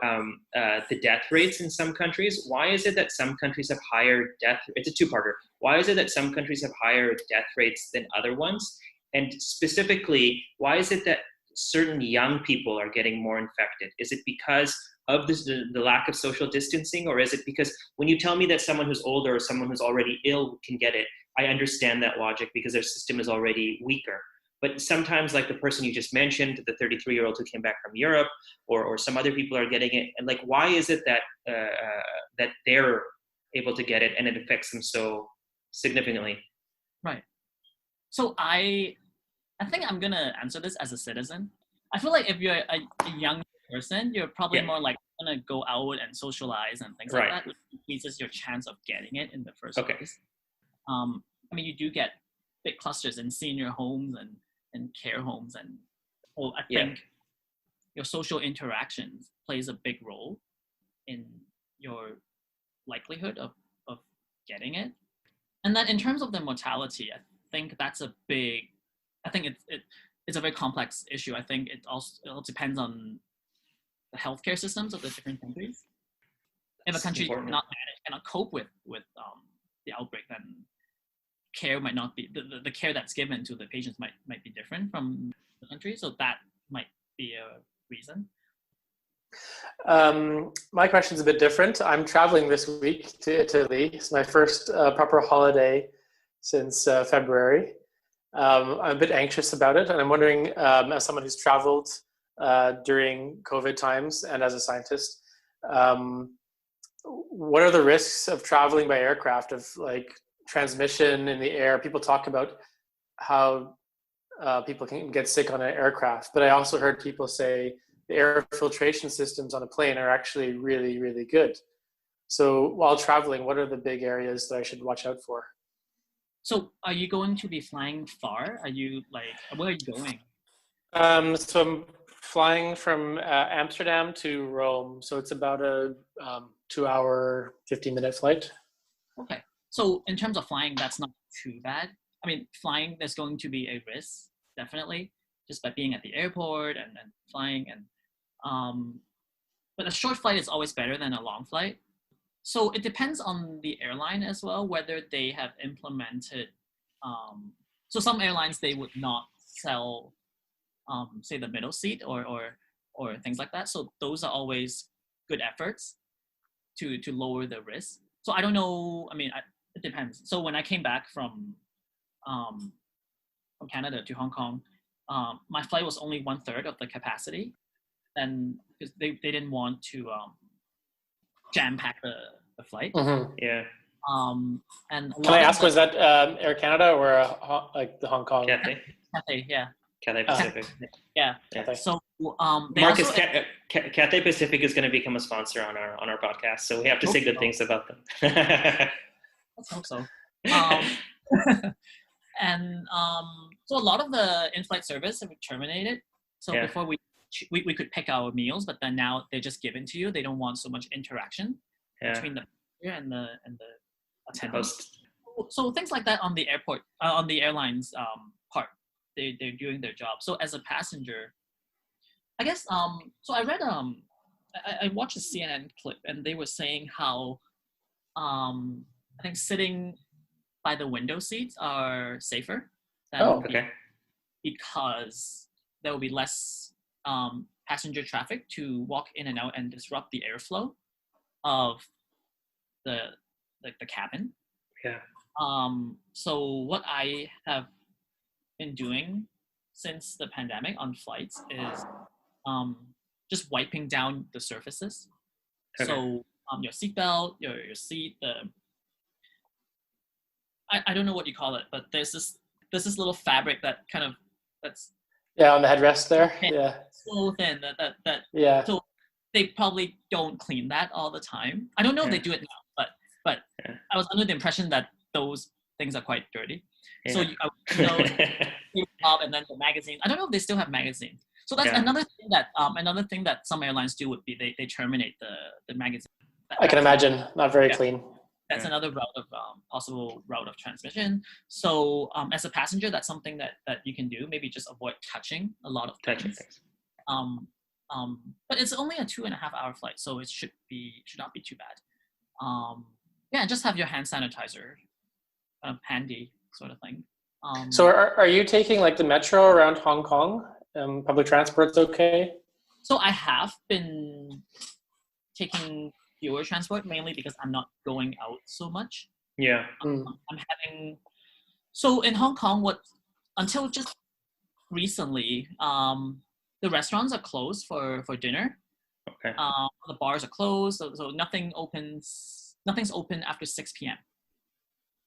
the death rates in some countries. Why is it that some countries have higher death? It's a two-parter. Why is it that some countries have higher death rates than other ones? And specifically, why is it that certain young people are getting more infected? Is it because of the lack of social distancing, or is it because when you tell me that someone who's older or someone who's already ill can get it, I understand that logic because their system is already weaker. But sometimes, like the person you just mentioned, the 33-year-old who came back from Europe, or some other people are getting it. And like, why is it that that they're able to get it and it affects them so significantly? Right. So I think I'm gonna answer this as a citizen. I feel like if you're a young person, you're probably more like gonna go out and socialize and things like that, which increases your chance of getting it in the first place. I mean, you do get big clusters in senior homes and care homes, and I think your social interactions plays a big role in your likelihood of getting it. And then in terms of the mortality, I think that's a big, I think it's a very complex issue. I think it all depends on the healthcare systems of the different countries. If a country cannot cope with the outbreak, then care might not be, the care that's given to the patients might be different from the country. So that might be a reason. My question's a bit different. I'm traveling this week to Italy. It's my first proper holiday since February. I'm a bit anxious about it, and I'm wondering, as someone who's traveled during COVID times and as a scientist, what are the risks of traveling by aircraft, of like transmission in the air? People talk about how people can get sick on an aircraft, but I also heard people say the air filtration systems on a plane are actually really, really good. So while traveling, what are the big areas that I should watch out for? So are you going to be flying far? Are you where are you going? So I'm flying from Amsterdam to Rome. So it's about a 2-hour, 15-minute flight. Okay. So in terms of flying, that's not too bad. I mean, flying, there's going to be a risk, definitely, just by being at the airport and flying. But a short flight is always better than a long flight. So it depends on the airline as well, whether they have implemented. So some airlines, they would not sell, say, the middle seat or things like that. So those are always good efforts to lower the risk. So I don't know. I mean, it depends. So when I came back from Canada to Hong Kong, my flight was only 1/3 of the capacity, and because they didn't want to jam pack the flight. Mm-hmm. Yeah. And can I ask, was that Air Canada or like the Hong Kong? Cathay, yeah. Cathay Pacific. Yeah. Cathay. So Marcus, Cathay Pacific is going to become a sponsor on our podcast, so we have to say good things about them. Let's hope so. And so a lot of the in-flight service have been terminated. So before we could pick our meals, but then now they're just given to you. They don't want so much interaction between the and the attendants. So things like that on the airport, on the airlines part, they're doing their job. So as a passenger, I guess so I read I watched a CNN clip, and they were saying how I think sitting by the window seats are safer than because there will be less passenger traffic to walk in and out and disrupt the airflow of the cabin. Yeah. So what I have been doing since the pandemic on flights is just wiping down the surfaces. Okay. So your seatbelt, your seat, I don't know what you call it, but there's this little fabric that kind of that's on the headrest there. thin, Yeah. so thin that Yeah. so they probably don't clean that all the time. I don't know if they do it now, but I was under the impression that those things are quite dirty. Yeah. So and then the magazine. I don't know if they still have magazines. So that's another thing that some airlines do would be they terminate the magazine. I can imagine, not very clean. That's another route of possible route of transmission. So as a passenger, that's something that you can do. Maybe just avoid touching a lot of things. But it's only a 2.5 hour flight, so it should not be too bad. Just have your hand sanitizer handy, sort of thing. So are you taking like the metro around Hong Kong? Public transport's okay? So I have been taking fewer transport, mainly because I'm not going out so much. Yeah. So in Hong Kong, until just recently, the restaurants are closed for dinner. Okay. The bars are closed, so nothing's open after 6 p.m.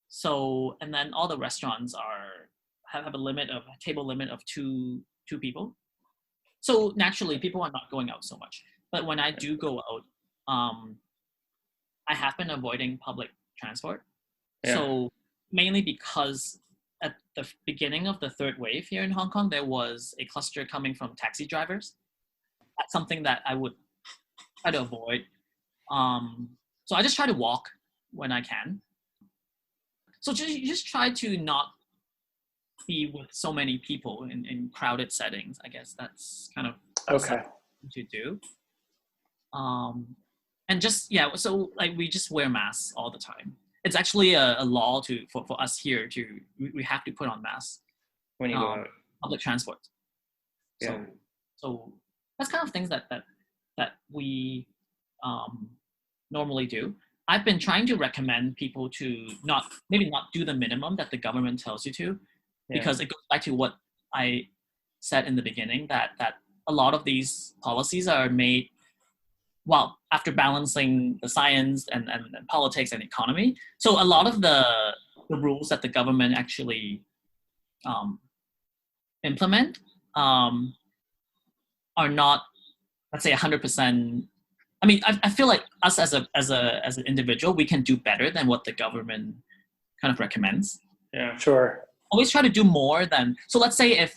So, and then all the restaurants have a table limit of two people. So naturally, people are not going out so much. But when I do go out, I have been avoiding public transport. Yeah. So mainly because at the beginning of the third wave here in Hong Kong, there was a cluster coming from taxi drivers. That's something that I would try to avoid. So I just try to walk when I can. So just try to not be with so many people in crowded settings. I guess that's kind of okay to do. And just, so like we just wear masks all the time. It's actually a law for us here we have to put on masks when you go out. Public transport. Yeah. So that's kind of things that we normally do. I've been trying to recommend people to maybe not do the minimum that the government tells you to, because it goes back to what I said in the beginning, that a lot of these policies are made after balancing the science and politics and economy. So a lot of the rules that the government actually implement are not, let's say, 100%. I mean, I feel like us as an individual, we can do better than what the government kind of recommends. Yeah, sure. Always try to do more than. So let's say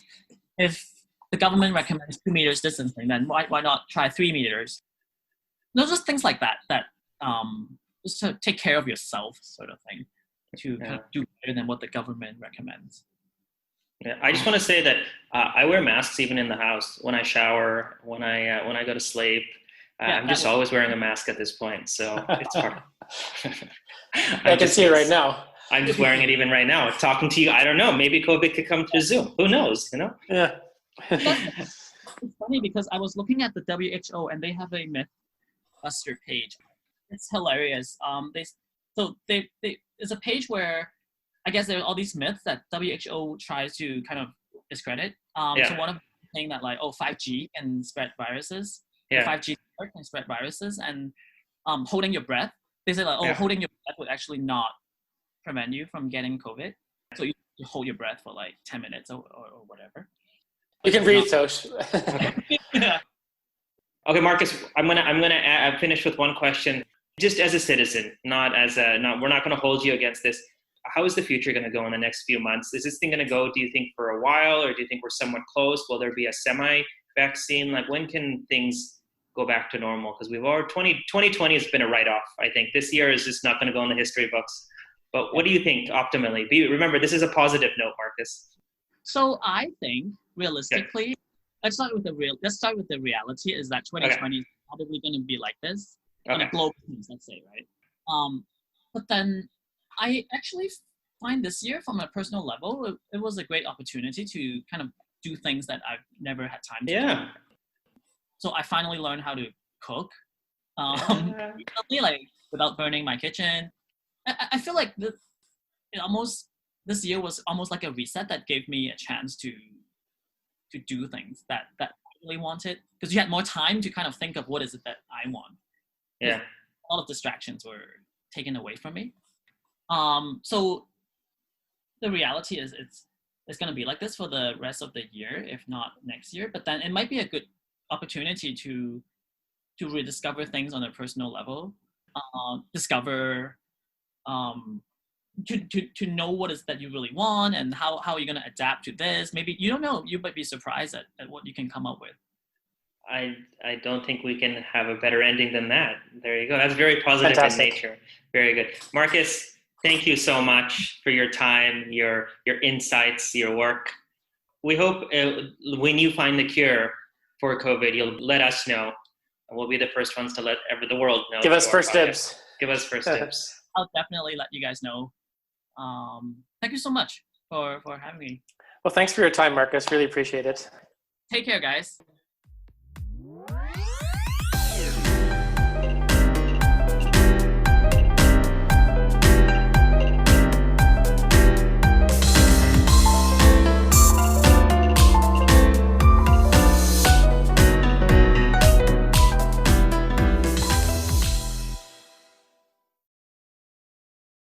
if the government recommends 2 meters distancing, then why not try 3 meters? No, just things like that. Just to take care of yourself, sort of thing, to kind of do better than what the government recommends. Yeah, I just want to say that I wear masks even in the house, when I shower, when I go to sleep. I'm just always wearing a mask at this point, so it's hard. I can see it right now. I'm just wearing it even right now. Talking to you, I don't know. Maybe COVID could come to Zoom. Who knows? You know? Yeah. It's funny because I was looking at the WHO and they have a Mythbuster page. It's hilarious. It's a page where I guess there are all these myths that WHO tries to kind of discredit. So one of them saying that 5G can spread viruses. 5G can spread viruses, and holding your breath. They say holding your breath would actually not prevent you from getting COVID. So you hold your breath for 10 minutes or whatever. You can breathe, Tosh. Okay, Marcus, I'm gonna finish with one question. Just as a citizen, we're not gonna hold you against this. How is the future gonna go in the next few months? Is this thing gonna go, do you think, for a while, or do you think we're somewhat close? Will there be a semi-vaccine? When can things go back to normal? Because 2020 has been a write-off. I think this year is just not gonna go in the history books. But what do you think optimally? Remember, this is a positive note, Marcus. So I think realistically, let's start with the reality is that 2020 is probably going to be like this on a global basis, let's say, right? But then I actually find this year, from a personal level, it was a great opportunity to kind of do things that I've never had time to do. So I finally learned how to cook, without burning my kitchen. I feel like this year was almost like a reset that gave me a chance to do things that I really wanted, because you had more time to kind of think of what is it that I want. Yeah. All of distractions were taken away from me. So the reality is it's going to be like this for the rest of the year, if not next year. But then it might be a good opportunity to rediscover things on a personal level, discover, to know what is that you really want and how you're going to adapt to this. Maybe you don't know. You might be surprised at what you can come up with. I don't think we can have a better ending than that. There you go. That's very positive Fantastic. in nature. Very good. Marcus, thank you so much for your time, your insights, your work. We hope when you find the cure for COVID, you'll let us know. And we'll be the first ones to let the world know. Give us first dibs. Give us first dibs. I'll definitely let you guys know. Thank you so much for having me. Well, thanks for your time, Marcus. Really appreciate it. Take care, guys.